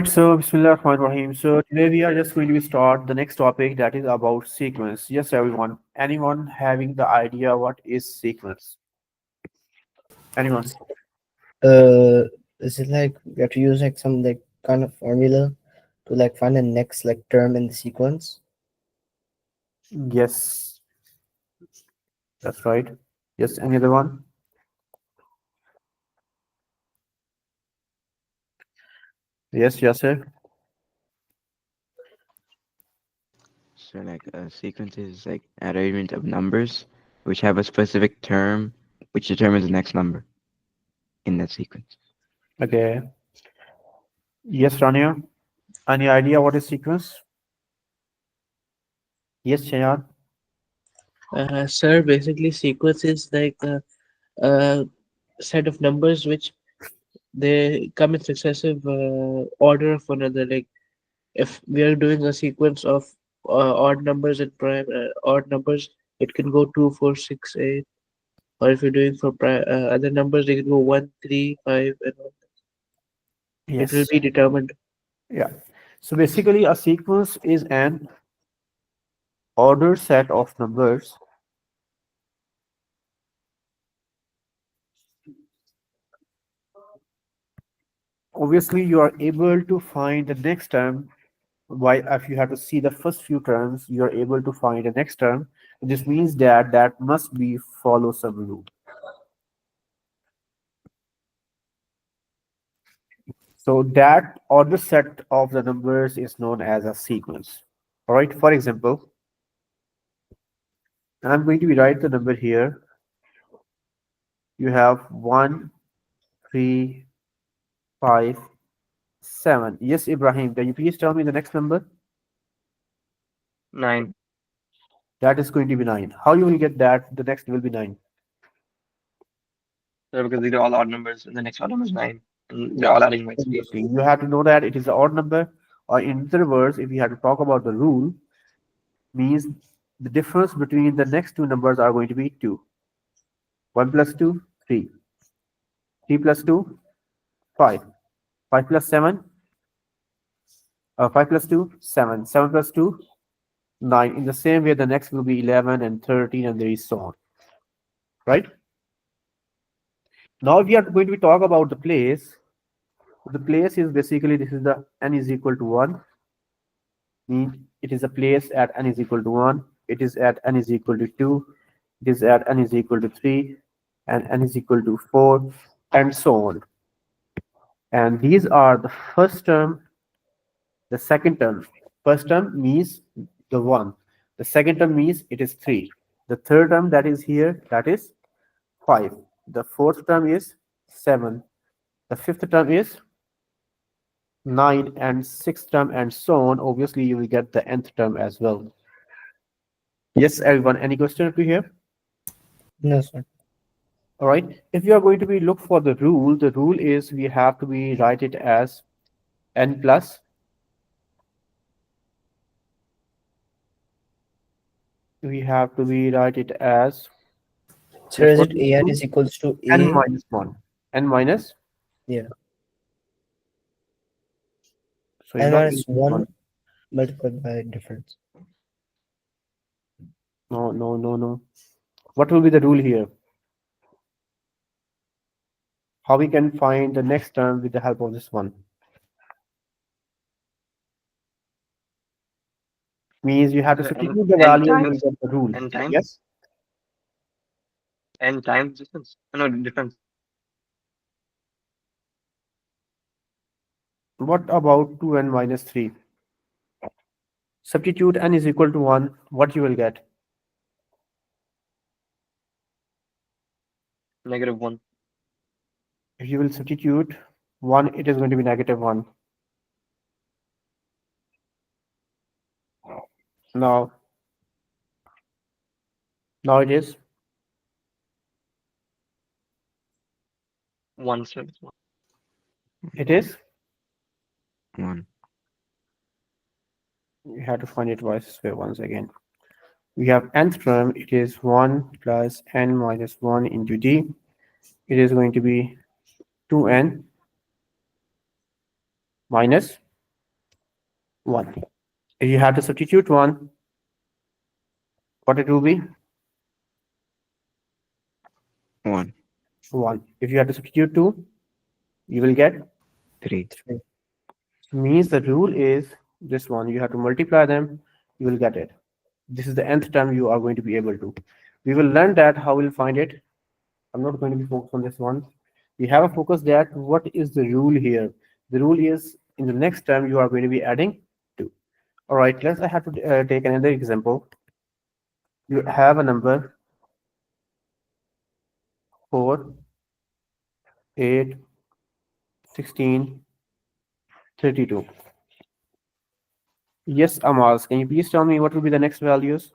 So, Bismillahirrahmanirrahim. So, today we are just going to start the next topic that is about sequence. Yes, everyone. Anyone having the idea what is sequence? Anyone? Uh, is it like we have to use like some like kind of formula to like find the next like term in the sequence? Yes, that's right. Yes, any other one? Yes, yes, sir. So like a sequence is like arrangement of numbers which have a specific term which determines the next number in that sequence. Okay. Yes, Rania. Any idea what is sequence? Yes, Chayad. Sir, basically sequence is like a set of numbers which they come in successive order of one another. Like if we are doing a sequence of odd numbers and prime odd numbers, it can go 2, 4, 6, 8. Or if you're doing for other numbers, they can go 1, 3, 5, and all. It will Yes. be determined. Yeah. So basically, a sequence is an ordered set of numbers. Obviously, you are able to find the next term. Why, if you have to see the first few terms, you are able to find the next term. This means that that must be follow some rule. So that order set of the numbers is known as a sequence. All right. For example, and I'm going to write the number here. You have 1, 3, 5, 7. Yes, Ibrahim. Can you please tell me the next number? 9. That is going to be 9. How you will get that? The next will be 9. So because these are all odd numbers, and the next odd number is 9. And they're all adding by 3. Obviously, you have to know that it is an odd number, or in other words, if you have to talk about the rule, means the difference between the next two numbers are going to be 2. 1 plus 2, 3. 3 plus 2, 5. 5 plus 7, 5 plus 2, 7. 7 plus 2, 9. In the same way, the next will be 11 and 13, and there is so on. Right? Now we are going to talk about the place. The place is basically this is the n is equal to 1. Means it is a place at n is equal to 1. It is at n is equal to 2. It is at n is equal to 3. And n is equal to 4. And so on. And these are the first term, the second term. First term means the 1. The second term means it is 3. The third term that is here, that is 5. The fourth term is 7. The fifth term is 9, and sixth term, and so on. Obviously, you will get the nth term as well. Yes, everyone. Any question to here? No, sir. All right. If you are going to be look for the rule is we have to be write it as n plus. We have to be write it as. So Yes, is what it is the an rule? is equals to N a? minus 1. N minus. Yeah, So it's n not minus 1. one multiplied by difference. No, no, no, no. What will be the rule here? How we can find the next term with the help of this one? Means you have to The substitute the n value and you will times get the rule. n times Yes. n times distance. No, difference. What about 2n minus 3? Substitute n is equal to 1. What you will get? -1. If you will substitute 1, it is going to be -1. Now, now it is 1 so it's 1. it is. 1. You have to find it twice way once again. We have nth term. It is 1 plus n minus 1 into d. It is going to be 2n minus 1. If you have to substitute 1, what it will be? 1, 1. If you have to substitute 2, you will get 3. 3. means the rule is this one. You have to multiply them, you will get it. This is the nth term you are going to be able to. We will learn that how we'll find it. I'm not going to be focused on this one. We have a focus that what is the rule here. The rule is in the next term you are going to be adding 2. All right, let's I have to take another example. You have a number 4, 8, 16, 32. Yes, Amas, can you please tell me what will be the next values?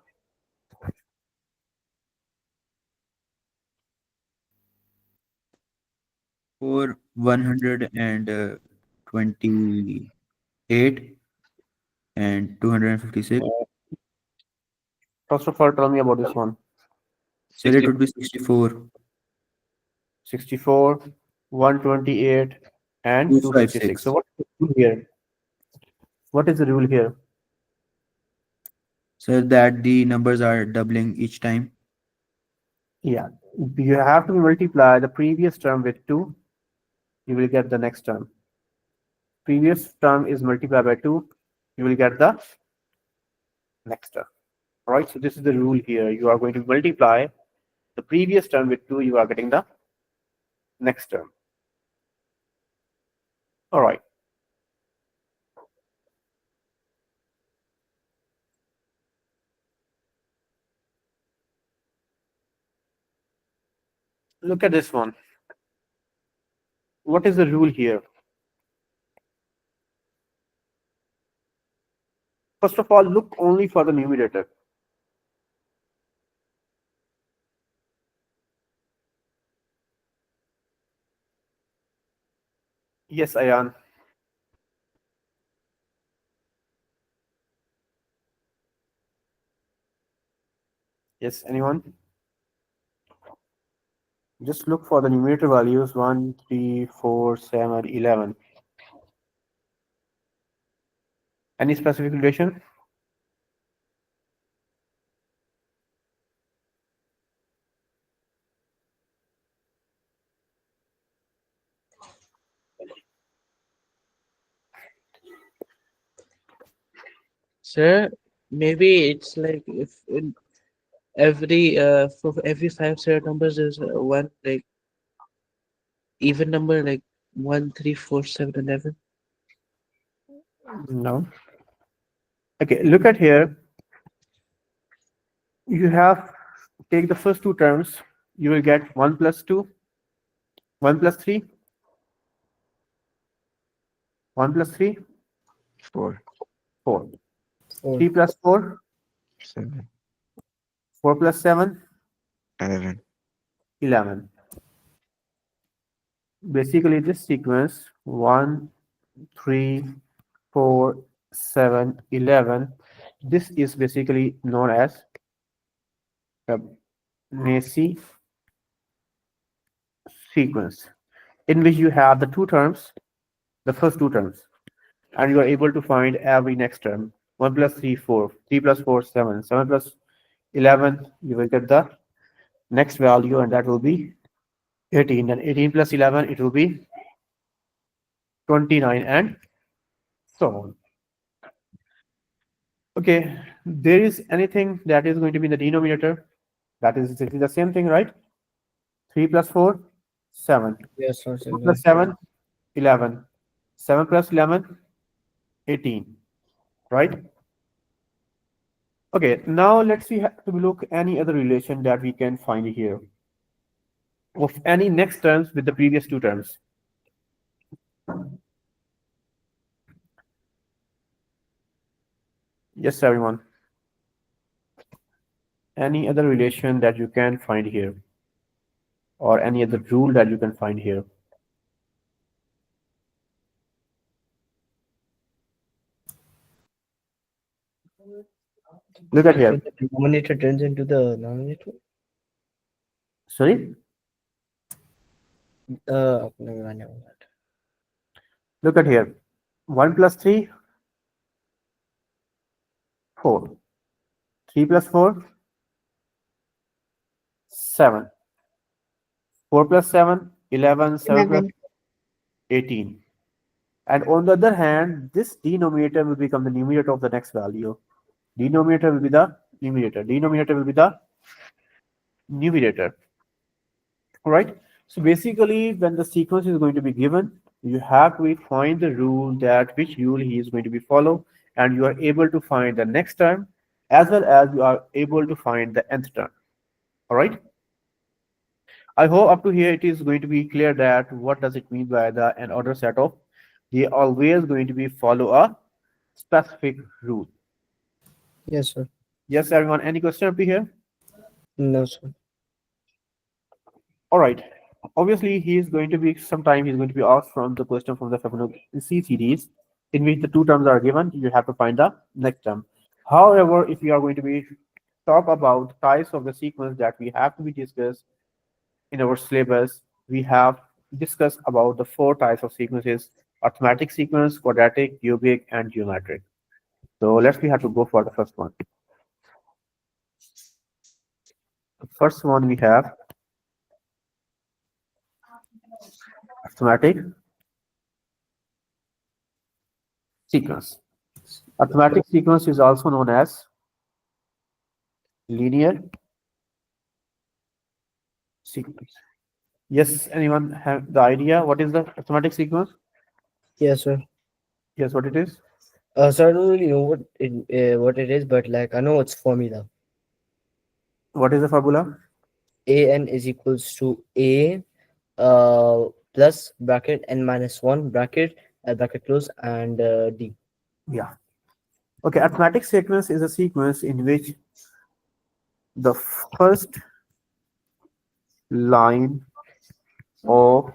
For 128 and 256. First of all, tell me about this one. So it would be 64, 64, 128, and 256. 256. So what is the rule here? What is the rule here? So that the numbers are doubling each time. Yeah, you have to multiply the previous term with 2. You will get the next term. Previous term is multiplied by 2. You will get the next term. All right, so this is the rule here. You are going to multiply the previous term with 2. You are getting the next term. All right. Look at this one. What is the rule here? First of all, look only for the numerator. Yes, Ayan. Yes, anyone? Just look for the numerator values 1, 3, 4, 7, 11. Any specific relation? Sir, maybe it's like if in every for every five zero numbers there's one like even number like 1, 3, 4, 7, 11. No. Okay, look at here. You have take the first two terms. You will get 1 plus 2, 1 plus 3, 1 plus 3, 4, 4. 4. 3 plus 4, 7, 4 plus 7, 11. 11. Basically, this sequence 1, 3, 4, 7, 11. This is basically known as a Macy sequence, in which you have the two terms, the first two terms, and you are able to find every next term. 1 plus 3, 4, 3 plus 4, 7, 7 plus 11, you will get the next value, and that will be 18. And 18 plus 11, it will be 29, and so on. Okay, there is anything that is going to be in the denominator. That is exactly the same thing, right? 3 plus 4, 7. Yes, sir. 4 plus 7, 11. 7 plus 11, 18. Right? Okay, now let's see to look any other relation that we can find here of any next terms with the previous two terms. Yes, everyone. Any other relation that you can find here, or any other rule that you can find here. Look at So here. the denominator turns into the denominator. Sorry? Never mind, never mind. Look at here. 1 plus 3, 4. 3 plus 4, 7. 4 plus 7, 11. 7 plus 11. 18. And on the other hand, this denominator will become the numerator of the next value. Denominator will be the numerator. Denominator will be the numerator. All right. So basically, when the sequence is going to be given, you have to find the rule that which rule he is going to be follow, and you are able to find the next term as well as you are able to find the nth term. All right. I hope up to here it is going to be clear that what does it mean by the an order set of. They always going to be follow a specific rule. Yes, sir. Yes, everyone. Any question up to here? No, sir. All right. Obviously, he is going to be sometime he's going to be asked from the question from the Fibonacci series in which the two terms are given. You have to find the next term. However, if you are going to be talk about types of the sequence that we have to be discussed in our syllabus, we have discussed about the 4 types of sequences: arithmetic sequence, quadratic, cubic, and geometric. So we have to go for the first one. The first one we have arithmetic sequence. Arithmetic sequence is also known as linear sequence. Yes, anyone have the idea what is the arithmetic sequence? Yes, sir. Yes, what it is? So I don't really know what it is, but like I know it's formula. What is the formula? An is equals to a plus bracket n minus 1 bracket bracket close and d. Yeah. Okay, arithmetic sequence is a sequence in which the first line of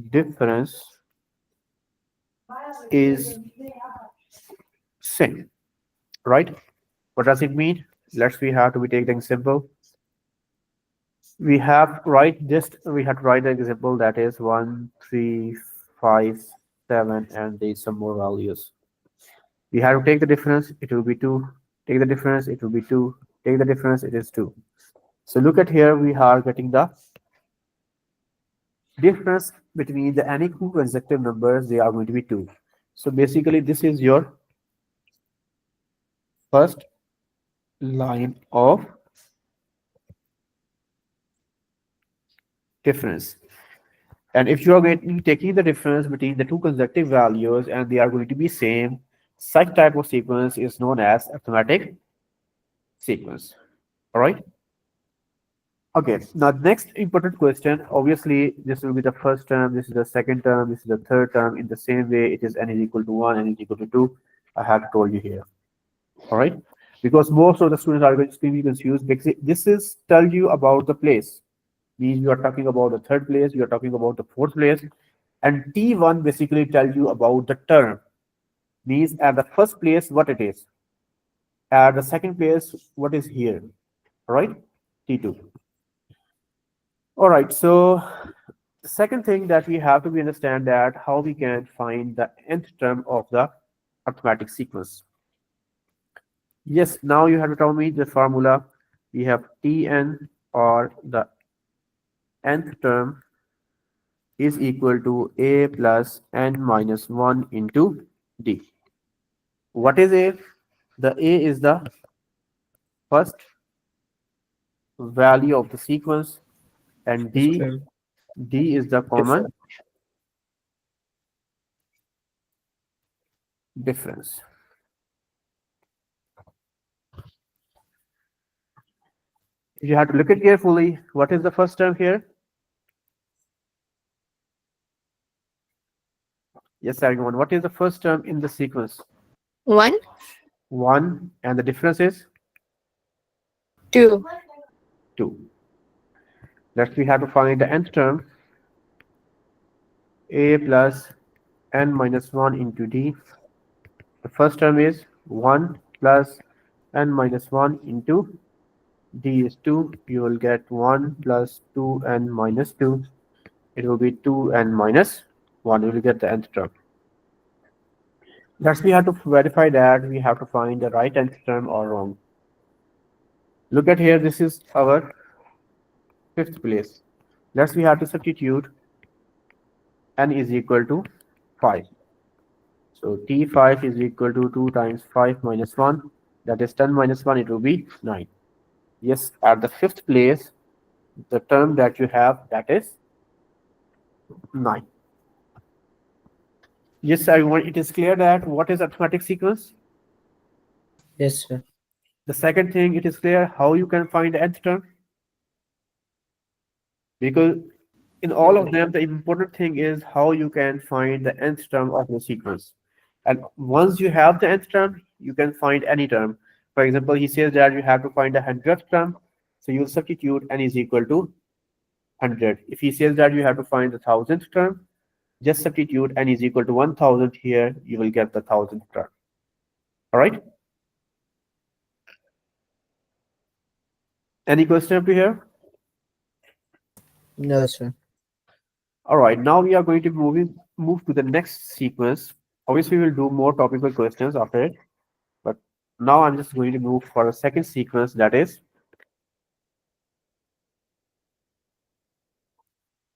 difference is same, right? What does it mean? We have to be taking example. We have write we have to write the example that is 1, 3, 5, 7, and there's some more values. We have to take the difference, it will be 2. Take the difference, it will be 2. Take the difference, it is 2. So look at here, we are getting the difference between the any two consecutive numbers, they are going to be 2. So basically, this is your first line of difference. And if you are taking the difference between the two consecutive values and they are going to be same, such type of sequence is known as arithmetic sequence. All right. Okay. Now, next important question. Obviously, this will be the first term. This is the second term. This is the third term. In the same way, it is n is equal to 1, n is equal to 2. I have told you here. All right. Because most of the students are going to be confused because this is tell you about the place. Means you are talking about the third place, you are talking about the fourth place, and T1 basically tells you about the term. Means at the first place what it is, at the second place what is here, right? T2. All right, so the second thing that we have to be understand that how we can find the nth term of the arithmetic sequence. Yes, now you have to tell me the formula. We have Tn, or the nth term is equal to a plus n minus 1 into d. What is a? The a is the first value of the sequence, and d is the common difference. You have to look at carefully. What is the first term here? Yes, everyone. What is the first term in the sequence? 1, 1, and the difference is 2. 2. Next, we have to find the nth term. A plus n minus 1 into d. The first term is 1 plus n minus 1 into d is 2. You will get 1 plus 2n minus 2. It will be 2n minus 1. You will get the nth term. That's we have to verify that we have to find the right nth term or wrong. Look at here, this is our fifth place. Let's we have to substitute n is equal to 5. So T5 is equal to 2 times 5 minus 1. That is 10 minus 1, it will be 9. Yes, at the fifth place, the term that you have, that is 9. Yes, everyone, it is clear that what is arithmetic sequence? Yes, sir. The second thing, it is clear how you can find the nth term. Because in all of them, the important thing is how you can find the nth term of the sequence. And once you have the nth term, you can find any term. For example, he says that you have to find the 100th term. So you'll substitute n is equal to 100. If he says that you have to find the 1000th term, just substitute n is equal to 1000 here, you will get the 1000th term. All right? Any question up to here? No, sir. All right, now we are going to move to the next sequence. Obviously, we will do more topical questions after it, but now I'm just going to move for a second sequence, that is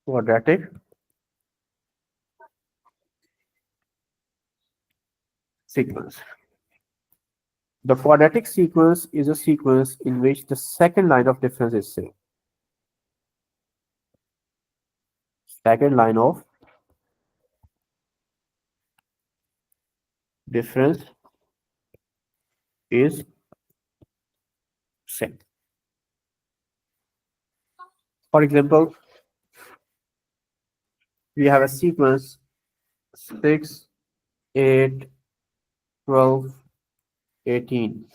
quadratic sequence. The quadratic sequence is a sequence in which the second line of difference is same. Second line of difference is same. For example, we have a sequence 6, 8, 12, 18.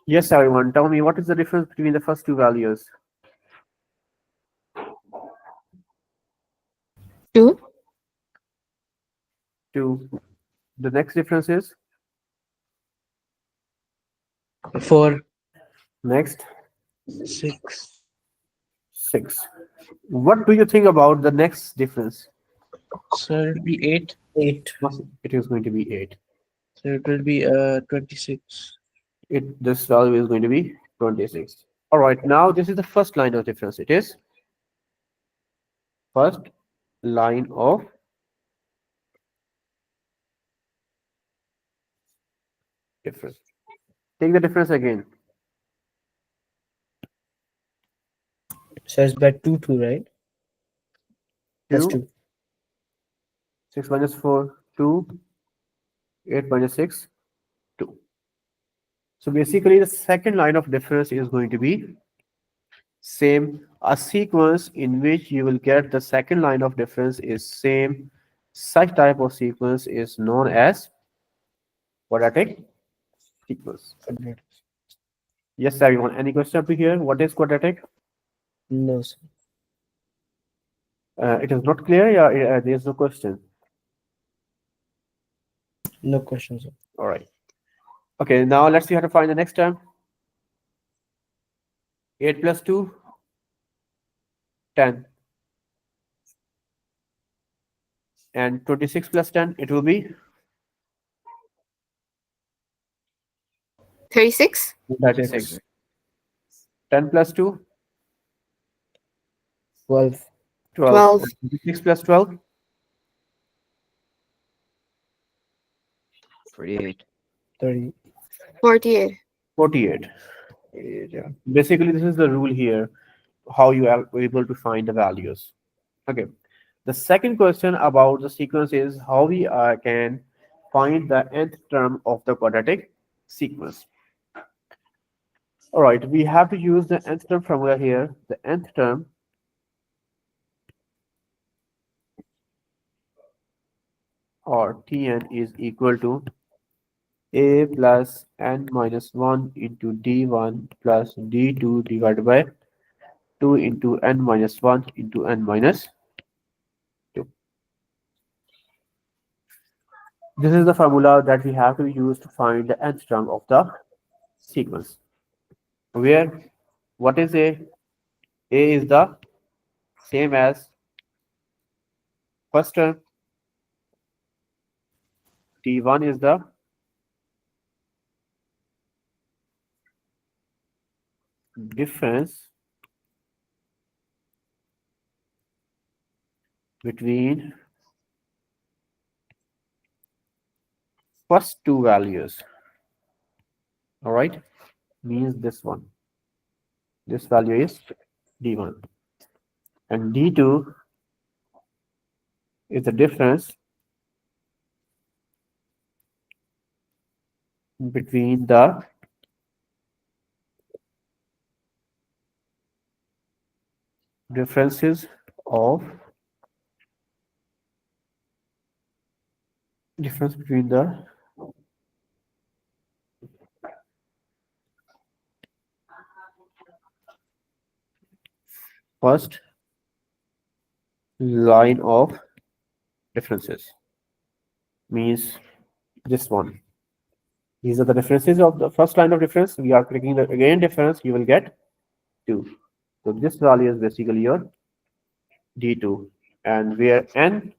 Yes, everyone, tell me what is the difference between the first two values? 2, 2. The next difference is 4, next 6. 6. What do you think about the next difference? So it will be 8. 8. It is going to be 8. So it will be 26. This value is going to be 26. All right, now this is the first line of difference. It is first line of difference. Take the difference again. So it's by 2, 2, right? Plus 2, 2. 6 minus 4, 2, 8 minus 6, 2. So basically the second line of difference is going to be same. A sequence in which you will get the second line of difference is same. Such type of sequence is known as quadratic sequence. Yes, everyone. Any question up to here? What is quadratic? No, sir. It is not clear. Yeah, there is no question. No questions, sir. All right. Okay, now let's see how to find the next term. 8 plus 2, 10. And 26 plus 10, it will be 36, 36. 10 plus 2, 12. 12. 12. 26 plus 12, 48. 30. 48. 48. Yeah. Basically, this is the rule here, how you are able to find the values. Okay. The second question about the sequence is how we can find the nth term of the quadratic sequence. All right, we have to use the nth term formula here. The nth term or Tn is equal to a plus n minus 1 into d1 plus d2 divided by 2 into n minus 1 into n minus 2. This is the formula that we have to use to find the nth term of the sequence. Where what is a? A is the same as first term. D1 is the difference between first two values. All right, means this one. This value is D1. And D2 is the difference between the differences of difference between the first line of differences, means this one. These are the differences of the first line of difference. We are clicking the again difference, you will get 2. So this value is basically your D2. And where n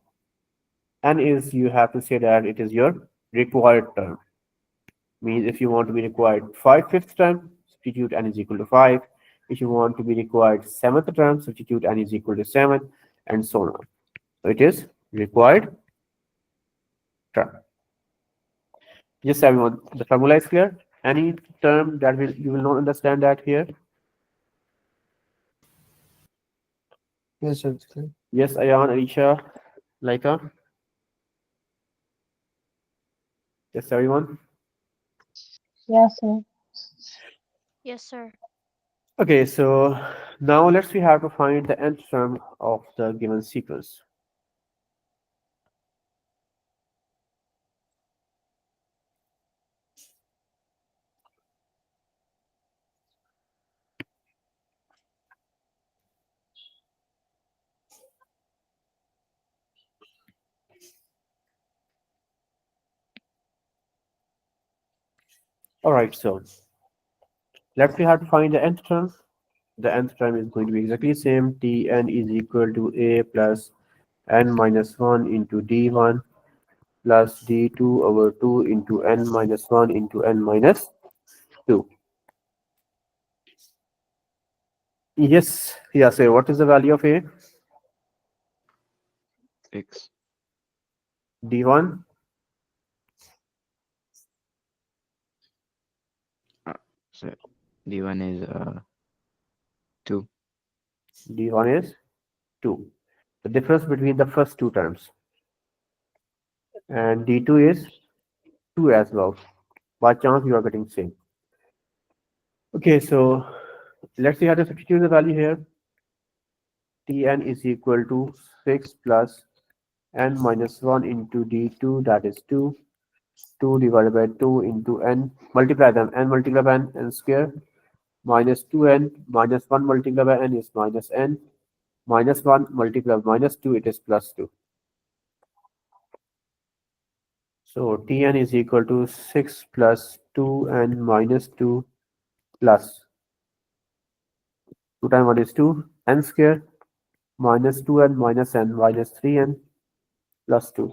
is, you have to say that it is your required term. Means if you want to be required 5th term, substitute n is equal to 5. If you want to be required 7th term, substitute n is equal to 7, and so on. So it is required term. Yes, everyone, the formula is clear. Any term that you will not understand that here? Yes, sir. It's clear. Yes, Ayan, Alicia, Laika. Yes, everyone. Yes, sir. Yes, sir. Okay, so now let's see how to find the nth term of the given sequence. All right, so let's see how to find the nth term. The nth term is going to be exactly same. Tn is equal to a plus n minus 1 into d1 plus d2 over 2 into n minus 1 into n minus 2. Yes, yeah, so what is the value of a? 6. D1, So D1 is 2. D1 is 2. The difference between the first two terms. And D2 is 2 as well. By chance, you are getting same. Okay, so let's see how to substitute the value here. Tn is equal to 6 plus n minus 1 into d2, that is 2. 2 divided by 2 into n, multiply them, n multiplied by n square, minus 2n, minus 1 multiplied by n is minus n, minus 1 multiplied by minus 2, it is plus 2. So Tn is equal to 6 plus 2n minus 2 plus 2 times 1 is 2, n square, minus 2n minus n minus 3n plus 2.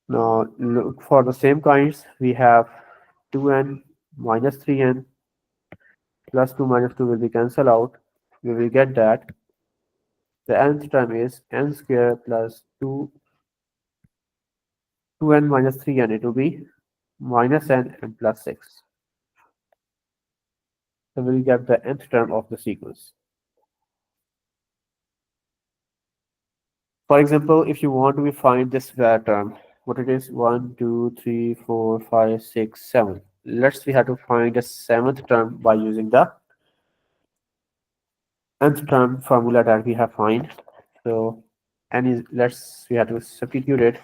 Now look for the same kinds. We have 2n minus 3n plus 2 minus 2 will be cancelled out. We will get that the nth term is n square plus 2n minus 3n. It will be minus n and plus 6. So we will get the nth term of the sequence. For example, if you want to find this term, what it is 1, 2, 3, 4, 5, 6, 7. Let's see how to find the 7th term by using the nth term formula that we have find. So n is, we have to substitute it.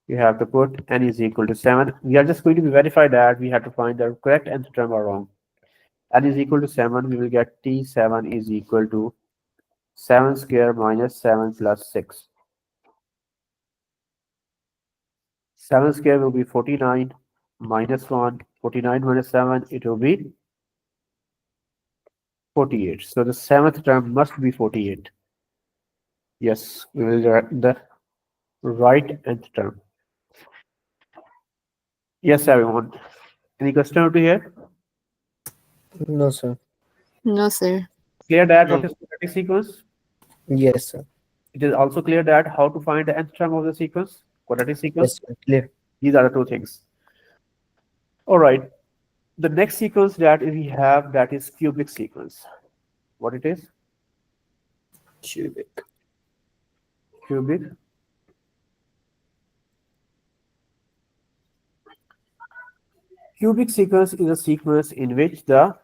We have to put n is equal to 7. We are just going to verify that we have to find the correct nth term or wrong. N is equal to 7. We will get T7 is equal to 7 square minus 7 plus 6. 7 square will be 49 minus 1. 49 minus 7, it will be 48. So the 7th term must be 48. Yes, we will write the right nth term. Yes, everyone. Any question over here? No, sir. No, sir. Clear that No. what is quadratic sequence? Yes, sir. It is also clear that how to find the nth term of the sequence, quadratic sequence. Yes, sir. Clear. These are the two things. All right. The next sequence that we have, that is cubic sequence. What it is? Cubic. Cubic. Cubic sequence is a sequence in which the,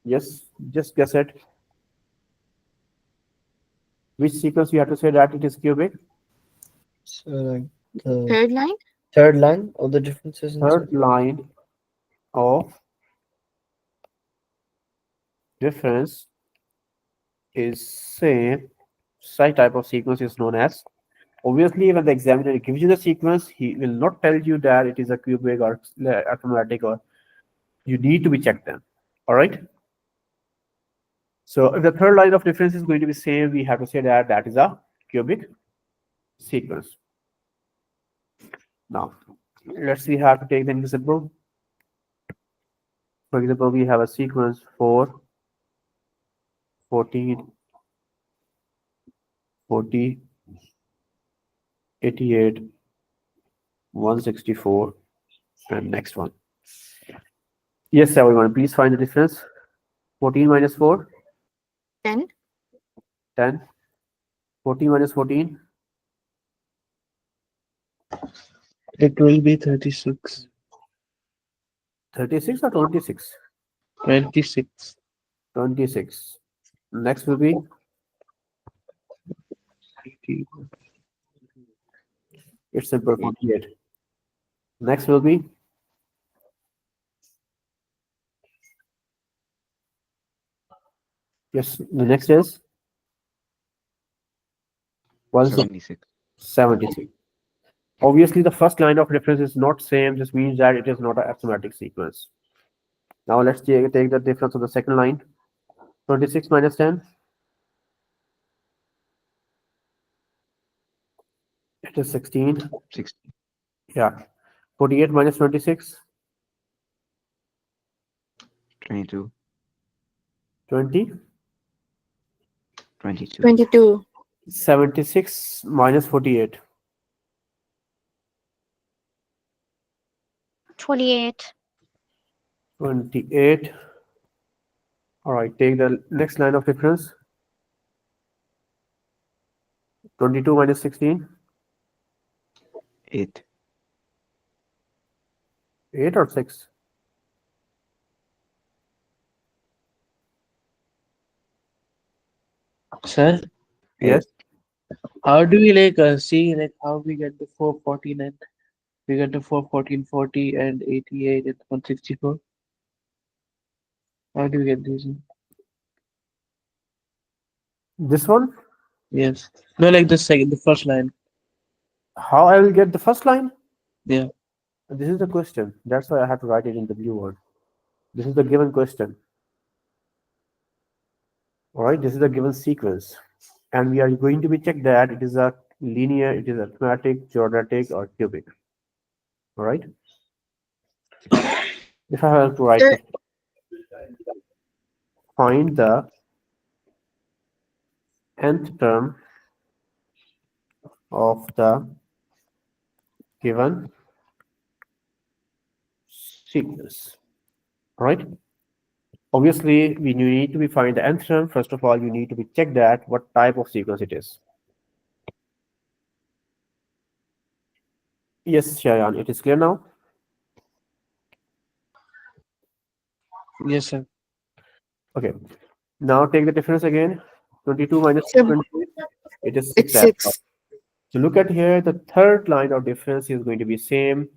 yes, just guess it. Which sequence you have to say that it is cubic? So, like the Third line? third line of the differences in Third line of difference is same. Such type of sequence is known as. Obviously, when the examiner gives you the sequence, he will not tell you that it is a cubic or arithmetic, or you need to be checked them. All right. So if the third line of difference is going to be same, we have to say that that is a cubic sequence. Now, let's see how to take the example. For example, we have a sequence 4, 14, 40, 88, 164, and next one. Yes, everyone, please find the difference. 14 minus 4, 10. 10. 14 minus 14, It will be 36. 36 or 26? 26. 26. Next will be, it's simple, 48. Next will be, yes, the next is 76. 76. Obviously, the first line of reference is not same. This means that it is not an arithmetic sequence. Now let's take the difference of the second line. 26 minus 10. It is 16. 60. Yeah. 48 minus 26. 22. 20. 22. 22. 76 minus 48. 28. 28. All right. Take the next line of difference. 22 minus 16. 8. 8 or 6? Sir, Yes. how do we see how we get the 414 and we get the 414, 40 and 88 and 164? How do we get these? This one? Yes. No, like the first line. How I will get the first line? Yeah. This is the question. That's why I have to write it in the blue word. This is the given question. All right. This is the given sequence. And we are going to be checked that it is a linear, it is arithmetic, geometric, or cubic. All right. If I have to write Sir, find the nth term of the given sequence. All right. Obviously, we need to be find the nth term. First of all, you need to be check that what type of sequence it is. Yes, Shayan, it is clear now. Yes, sir. Okay. Now take the difference again. 22 minus Sir, 20. It is 6 it's as well. 6. So look at here, the third line of difference is going to be same.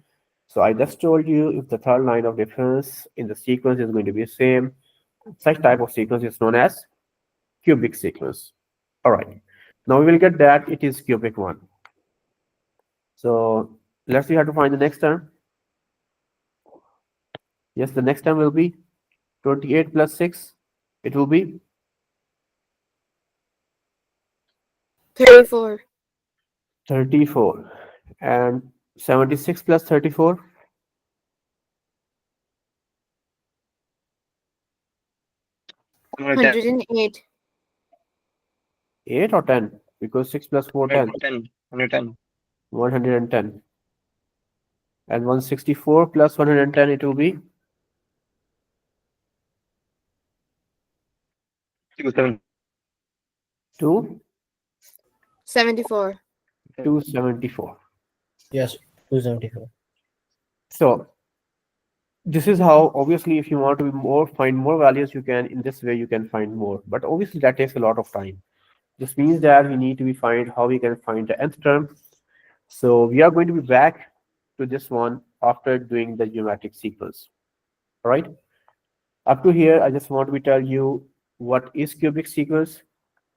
So I just told you if the third line of difference in the sequence is going to be same, such type of sequence is known as cubic sequence. All right. Now we will get that it is cubic one. So let's see how to find the next term. Yes, the next term will be 28 plus 6. It will be 34. 34. And 76 plus 34? 108. 8 or 10? Because 6 plus 4, 10. 110. 110. And 164 plus 110, it will be 2, 74. 274. Yes, 274. So this is how, obviously, if you want to be more, find more values, you can, in this way, you can find more. But obviously that takes a lot of time. This means that we need to be find how we can find the nth term. So we are going to be back to this one after doing the geometric sequence. All right. Up to here, I just want to tell you what is cubic sequence.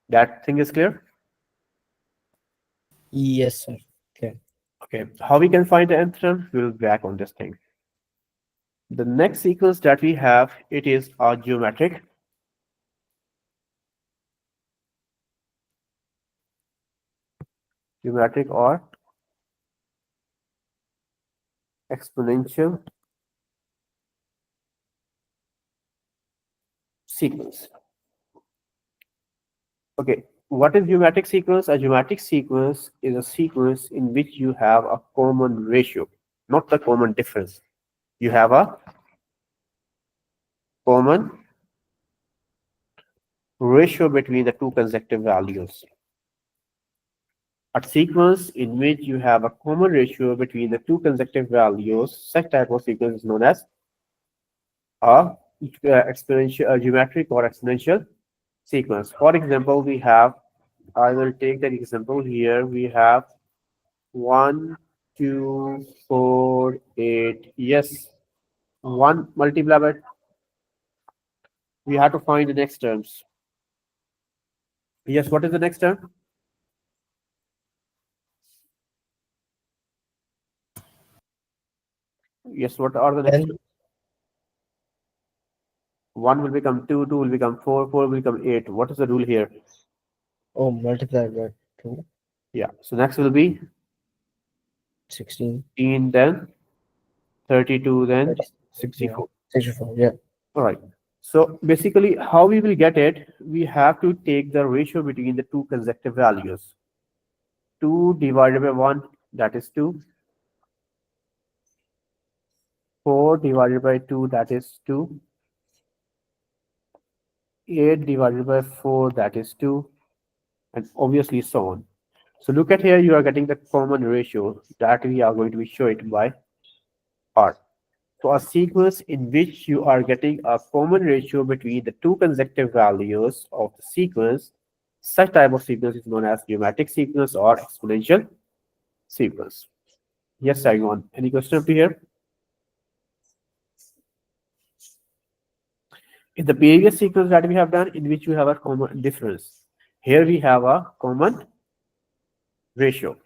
That thing is clear. Yes, sir. Okay. Okay. How we can find the nth term? We'll be back on this thing. The next sequence that we have, it is our geometric. Geometric or exponential sequence. Okay, what is geometric sequence? A geometric sequence is a sequence in which you have a common ratio, not the common difference. You have a common ratio between the two consecutive values. A sequence in which you have a common ratio between the two consecutive values, such type of sequence is known as a exponential, geometric or exponential sequence. For example, we have, I will take that example here. We have 1, 2, 4, 8. Yes, 1 multiplied by, we have to find the next terms. Yes, what is the next term? Yes, what are the next Then, terms? 1 will become 2, 2 will become 4, 4 will become 8. What is the rule here? oh, multiplied by 2, Yeah, so next will be 16, 16, then 32, then 36, yeah, 64. 64, yeah. All right. So basically, how we will get it, we have to take the ratio between the two consecutive values. 2 divided by 1, that is 2. 4 divided by 2, that is 2. 8 divided by 4, that is 2. And obviously so on. So look at here, you are getting the common ratio that we are going to be show it by R. So a sequence in which you are getting a common ratio between the two consecutive values of the sequence, such type of sequence is known as geometric sequence or exponential sequence. Yes, Saigon. Any question up to here? In the previous sequence that we have done, in which we have a common difference, here we have a common ratio.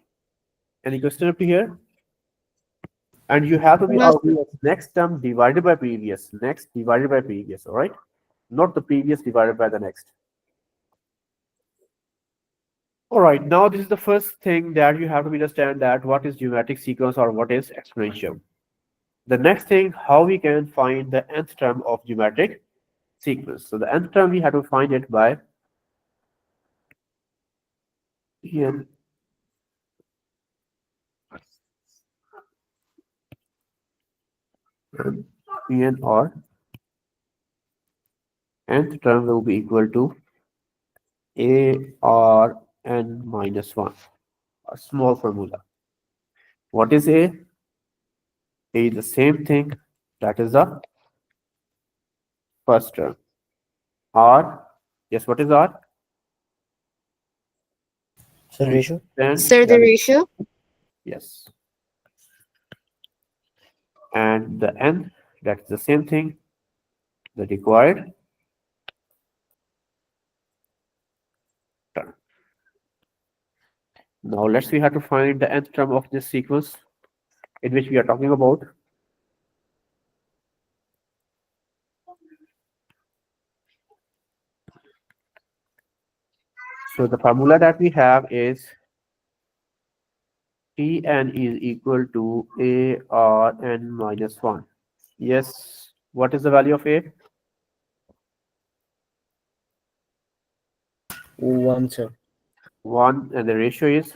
Any question up to here? And you have to be No, aware of next term divided by previous, next divided by previous, all right? Not the previous divided by the next. All right, now this is the first thing that you have to understand, that what is geometric sequence or what is exponential. The next thing, how we can find the nth term of geometric sequence. So the nth term, we have to find it by n n or nth term will be equal to a r n minus 1, a small formula. What is a? A is the same thing, that is the first term. R, yes, what is R? So ratio, Then sir, the that is, ratio. yes. And the n, that's the same thing, the required term. Now let's we have to find the nth term of this sequence in which we are talking about. So the formula that we have is Tn is equal to ARn minus 1. Yes, what is the value of A? 1, sir. 1, and the ratio is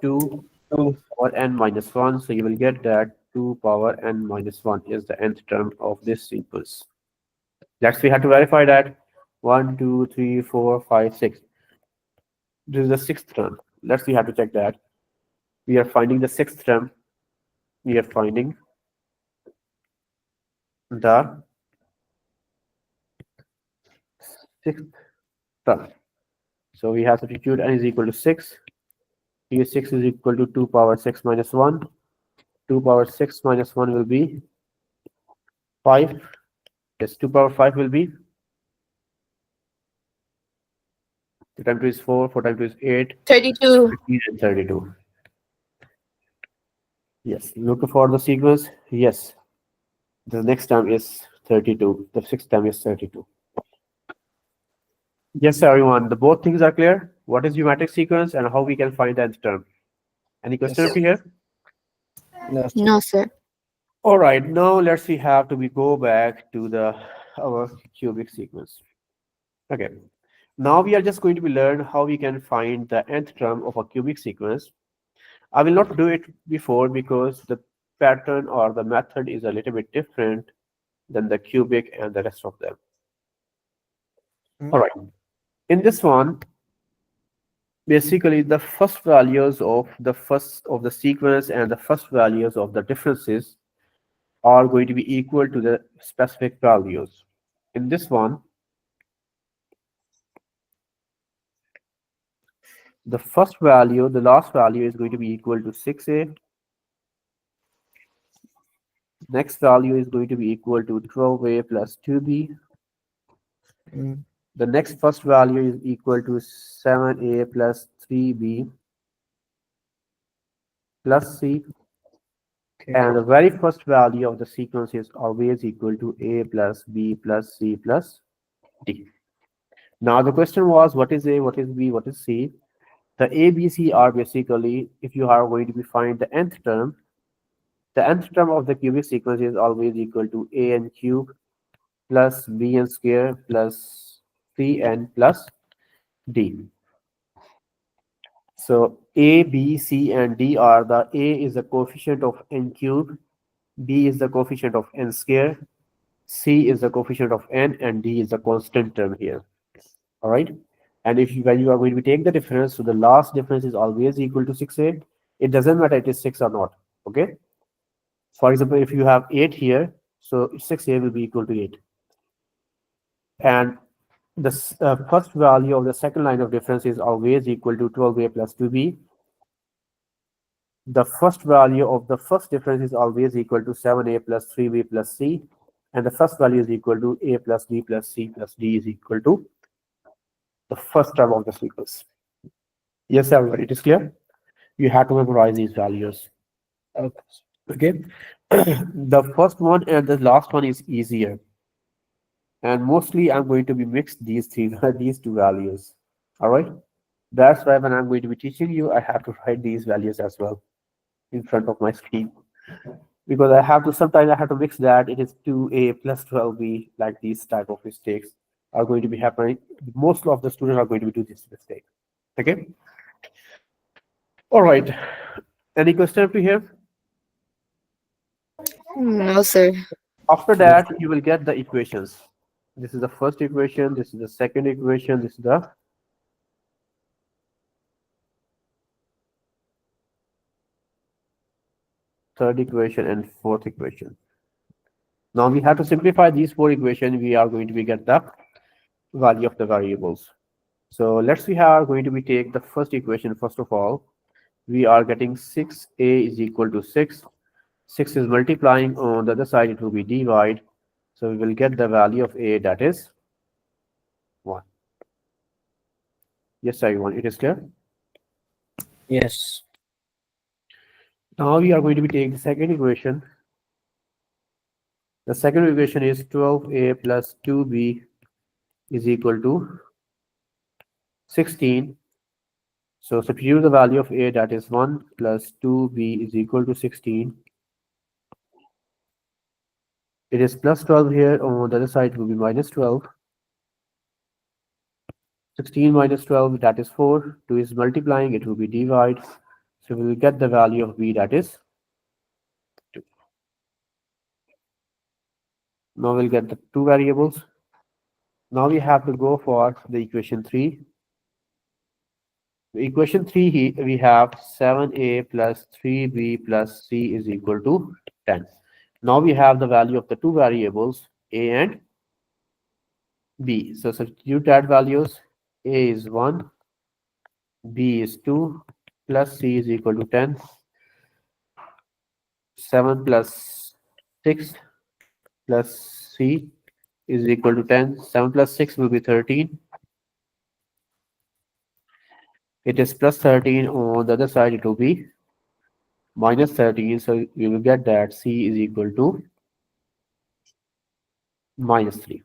2 power n minus 1. So you will get that 2 power n minus 1 is the nth term of this sequence. Next, we have to verify that 1, 2, 3, 4, 5, 6. This is the sixth term. Let's see how to check that. We are finding the sixth term. We are finding the sixth term. So we have substitute n is equal to 6. Here 6 is equal to 2 power 6 minus 1. 2 power 6 minus 1 will be 5. Yes, 2 power 5 will be 2 times 2 is 4, 4 times 2 is 8, 32. 15 and 32. Yes, look for the sequence. Yes, the next term is 32. The sixth term is 32. Yes, everyone. The both things are clear. What is geometric sequence and how we can find the nth term? Any question Yes. up here? No, sir. No, sir. All right. Now let's see how to we go back to the our cubic sequence. Okay. Now we are just going to be learn how we can find the nth term of a cubic sequence. I will not do it before because the pattern or the method is a little bit different than the cubic and the rest of them. All right. In this one, basically the first values of the sequence and the first values of the differences are going to be equal to the specific values. In this one, the first value, the last value is going to be equal to 6a. Next value is going to be equal to 12a plus 2b. Mm. The next first value is equal to 7a plus 3b plus c. Okay. And the very first value of the sequence is always equal to a plus b plus c plus d. Now the question was, what is a, what is b, what is c? The a, b, c are basically, if you are going to be find the nth term, the nth term of the cubic sequence is always equal to a n cube plus b n square plus c n plus d. So a, b, c, and d are the a is the coefficient of n cube, b is the coefficient of n square, c is the coefficient of n, and d is the constant term here. All right. And if you, when you are going to take the difference, so the last difference is always equal to 6a. It doesn't matter it is 6 or not. Okay. For example, if you have 8 here, so 6a will be equal to 8. And the first value of the second line of difference is always equal to 12a plus 2b. The first value of the first difference is always equal to 7a plus 3b plus c. And the first value is equal to a plus b plus c plus d is equal to the first term of the sequence. Yes, everybody, it is clear? You have to memorize these values. Okay. Okay. The first one and the last one is easier. And mostly I'm going to be mixed these these two values. All right. That's why when I'm going to be teaching you, I have to write these values as well in front of my screen. Because I have to sometimes I have to mix that. It is 2a plus 12b, like these type of mistakes are going to be happening. Most of the students are going to be doing this mistake. Okay. All right. Any question up to here? No, sir. After that, you will get the equations. This is the first equation. This is the second equation. This is the third equation and fourth equation. Now we have to simplify these four equations. We are going to be get the value of the variables. So let's see how we are going to be take the first equation. First of all, we are getting 6a is equal to 6. 6 is multiplying on the other side. It will be divide. So we will get the value of a, that is 1. Yes, everyone, it is clear. Yes. Now we are going to be taking the second equation. The second equation is 12a plus 2b is equal to 16. So substitute the value of a, that is 1 plus 2b is equal to 16. It is plus 12 here, on the other side it will be minus 12. 16 minus 12, that is 4. 2 is multiplying, it will be divide. So we will get the value of b, that is 2. Now we'll get the two variables. Now we have to go for the equation 3. The equation 3, we have 7a plus 3b plus c is equal to 10. Now we have the value of the two variables, a and b. So substitute that values. A is 1, b is 2, plus c is equal to 10. 7 plus 6 plus c is equal to 10. 7 plus 6 will be 13. It is plus 13. On the other side, it will be minus 13. So we will get that c is equal to minus 3.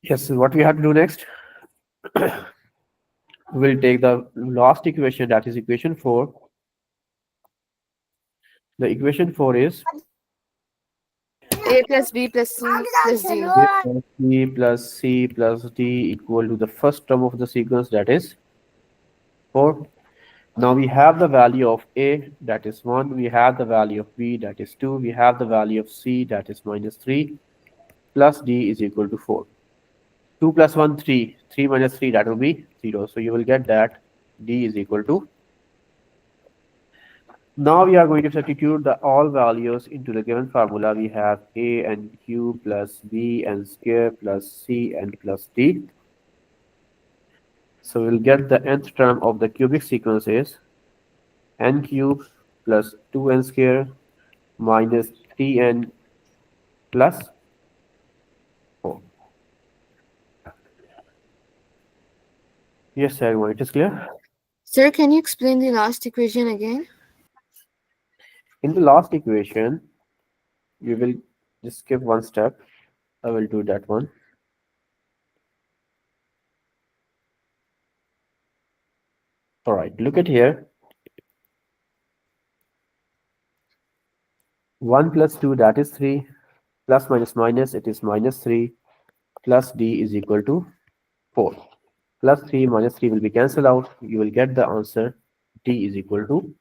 Yes, so what we have to do next? We'll take the last equation, that is equation 4. The equation 4 is A plus B plus C plus D. a plus b plus c plus d equal to the first term of the sequence, that is 4. Now we have the value of a, that is 1. We have the value of b, that is 2. We have the value of c, that is minus 3. Plus d is equal to 4. 2 plus 1, 3. 3 minus 3, that will be 0. So you will get that d is equal to. Now we are going to substitute the all values into the given formula. We have a and q plus b and square plus c and plus d. So we'll get the nth term of the cubic sequence is n cube plus 2n square minus 3n plus 4. Yes, everyone, it is clear? Sir, can you explain the last equation again? In the last equation, we will just skip one step. I will do that one. All right, look at here. 1 plus 2, that is 3. Plus minus minus, it is minus 3. Plus d is equal to 4. Plus 3 minus 3 will be cancelled out. You will get the answer d is equal to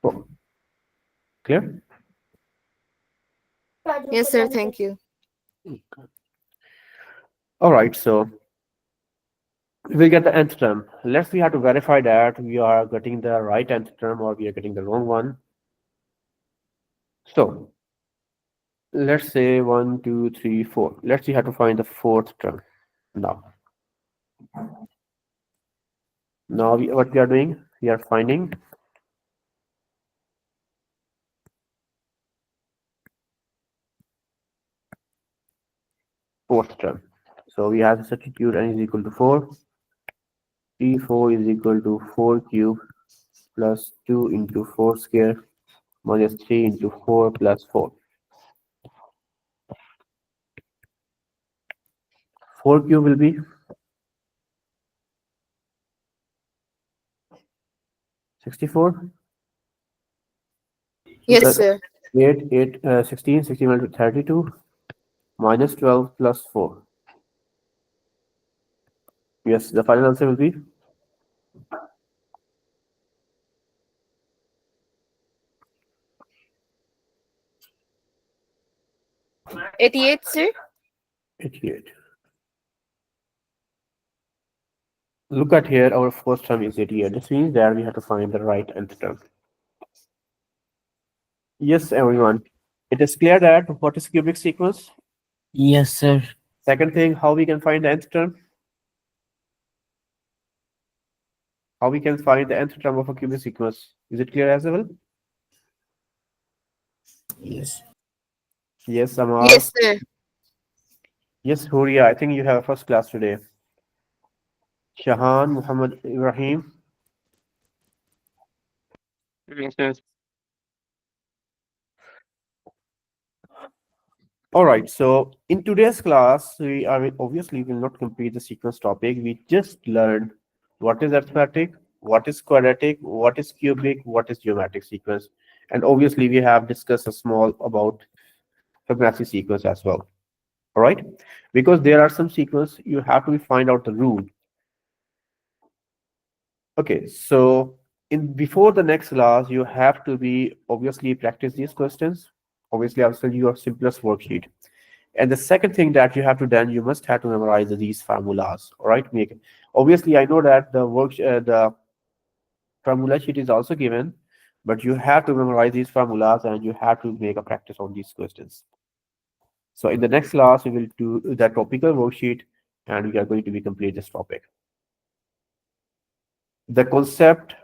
4. Clear? Yes, sir. Thank you. All right, so we'll get the nth term. Let's we have to verify that we are getting the right nth term or we are getting the wrong one. So let's say 1, 2, 3, 4. Let's see how to find the fourth term now. Now what we are doing? We are finding fourth term. So we have to substitute n is equal to 4. P4 is equal to 4 cube plus 2 into 4 square minus 3 into 4 plus 4. 4 cube will be 64. Yes, sir. 16, 16 to 32 minus 12 plus 4. Yes, the final answer will be 88, sir. 88. Look at here, our first term is 88. This means that we have to find the right nth term. Yes, everyone. It is clear that what is cubic sequence? Yes, sir. Second thing, how we can find the nth term? How we can find the nth term of a cubic sequence? Is it clear as well? Yes. Yes, Amar. Yes, sir. Yes, Huria. I think you have a first class today. Shahan, Muhammad Ibrahim. Yes, yes. All right, so in today's class, we are obviously will not complete the sequence topic. We just learned what is arithmetic, what is quadratic, what is cubic, what is geometric sequence, and obviously we have discussed a small about Fibonacci sequence as well. All right, because there are some sequence you have to find out the rule. Okay, so in before the next class, you have to be obviously practice these questions. Obviously, I'll send you a simplest worksheet. And the second thing that you have to done, you must have to memorize these formulas. All right, make it. Obviously, I know that the formula sheet is also given, but you have to memorize these formulas and you have to make a practice on these questions. So in the next class, we will do the topical worksheet, and we are going to be complete this topic. The concept